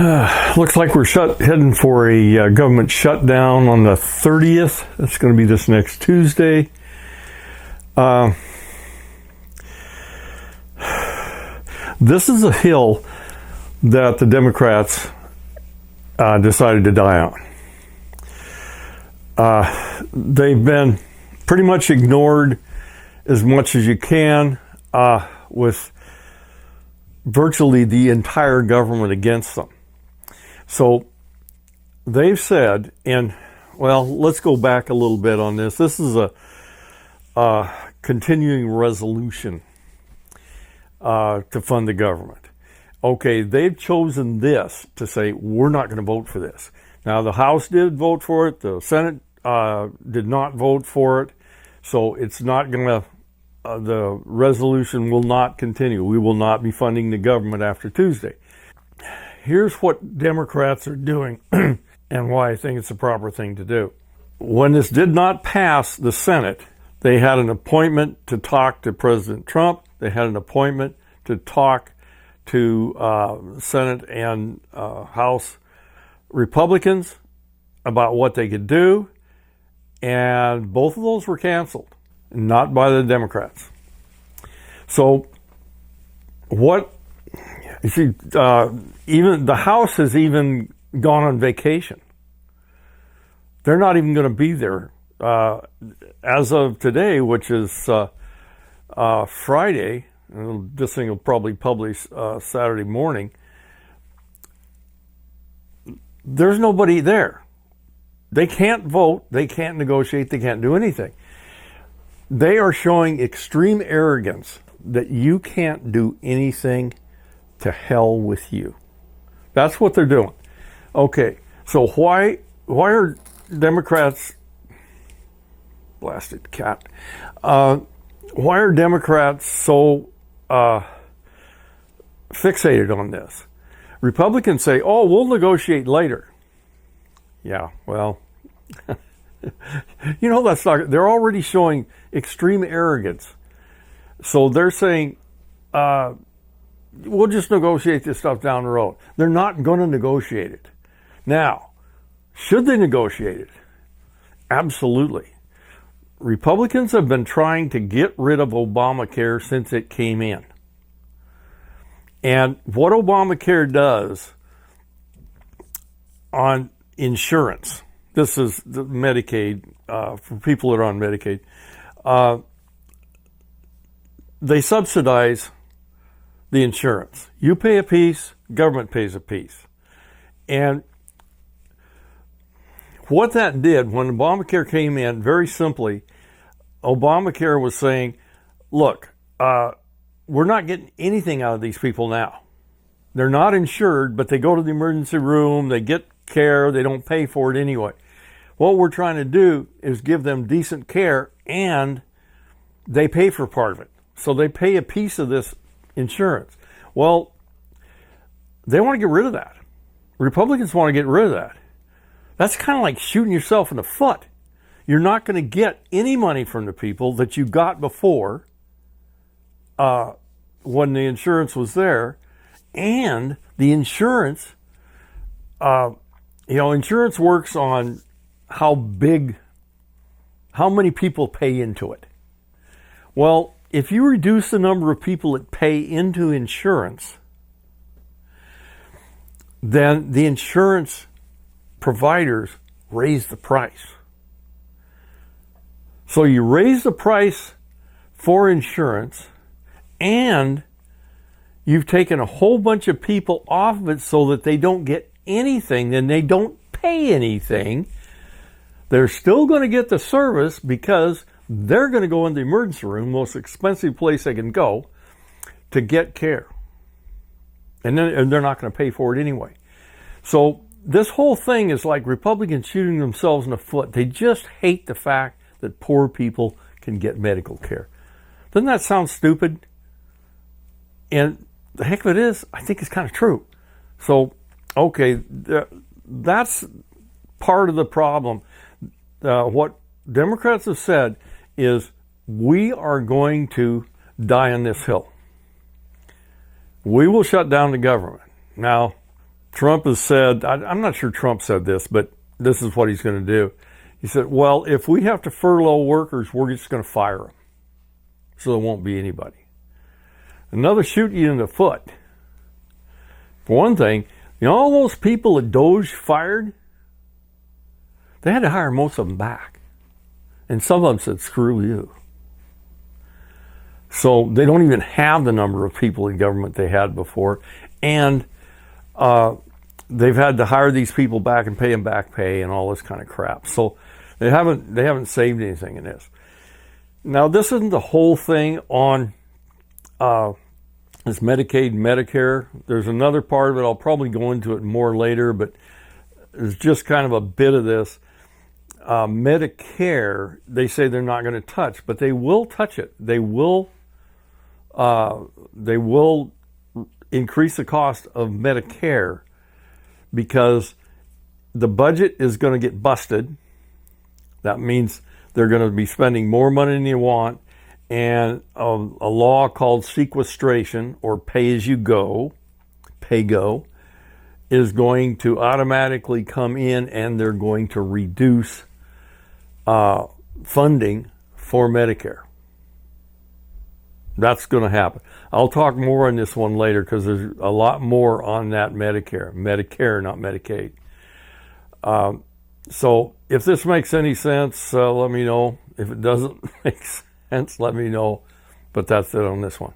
Looks like we're heading for a government shutdown on the 30th. That's going to be this next Tuesday. This is a hill that the Democrats decided to die on. They've been pretty much ignored as much as you can, with virtually the entire government against them. So they've said, and well, let's go back a little bit on this. This is a continuing resolution to fund the government. Okay, they've chosen this to say, we're not going to vote for this. Now, the House did vote for it. The Senate did not vote for it. So it's not going to, the resolution will not continue. We will not be funding the government after Tuesday. Here's what Democrats are doing and why I think it's the proper thing to do. When this did not pass the Senate, they had an appointment to talk to President Trump. They had an appointment to talk to Senate and House Republicans about what they could do. And both of those were canceled, not by the Democrats. So what, you see, even the House has even gone on vacation. They're not even going to be there as of today, which is Friday. This thing will probably publish Saturday morning. There's nobody there. They can't vote. They can't negotiate. They can't do anything. They are showing extreme arrogance that you can't do anything. To hell with you. That's what they're doing. Okay, so why are Democrats, blasted cat, why are Democrats so fixated on this? Republicans say, oh, we'll negotiate later. Yeah, well, that's not, they're already showing extreme arrogance. So they're saying, we'll just negotiate this stuff down the road. They're not going to negotiate it. Now, should they negotiate it? Absolutely. Republicans have been trying to get rid of Obamacare since it came in. And what Obamacare does on insurance, this is the Medicaid, for people that are on Medicaid, they subsidize the insurance. You pay a piece, government pays a piece. And what that did when Obamacare came in, very simply, Obamacare was saying, look, we're not getting anything out of these people now. They're not insured, but they go to the emergency room, they get care, they don't pay for it anyway. What we're trying to do is give them decent care, and they pay for part of it. So they pay a piece of this insurance. Well, they want to get rid of that. Republicans want to get rid of that. That's kind of like shooting yourself in the foot. You're not going to get any money from the people that you got before when the insurance was there. And the insurance, insurance works on how many people pay into it. Well, if you reduce the number of people that pay into insurance, then the insurance providers raise the price. So you raise the price for insurance, and you've taken a whole bunch of people off of it so that they don't get anything, then they don't pay anything. They're still going to get the service because they're going to go in the emergency room, most expensive place they can go, to get care. And they're not going to pay for it anyway. So this whole thing is like Republicans shooting themselves in the foot. They just hate the fact that poor people can get medical care. Doesn't that sound stupid? And the heck of it is, I think it's kind of true. So, okay, that's part of the problem. What Democrats have said is we are going to die on this hill. We will shut down the government. Now, Trump has said, I'm not sure Trump said this, but this is what he's going to do. He said, well, if we have to furlough workers, we're just going to fire them. So there won't be anybody. Another shoot you in the foot. For one thing, all those people that Doge fired, they had to hire most of them back. And some of them said, screw you. So they don't even have the number of people in government they had before. And they've had to hire these people back and pay them back pay and all this kind of crap. So they haven't saved anything in this. Now, this isn't the whole thing on this Medicaid and Medicare. There's another part of it. I'll probably go into it more later, but there's just kind of a bit of this. Medicare, they say they're not going to touch, but they will touch it. They will increase the cost of Medicare because the budget is going to get busted. That means they're going to be spending more money than you want, and a law called sequestration or pay-as-you-go, pay-go, is going to automatically come in, and they're going to reduce funding for Medicare. That's going to happen. I'll talk more on this one later because there's a lot more on that Medicare, not Medicaid. So if this makes any sense, let me know. If it doesn't make sense, let me know. But that's it on this one.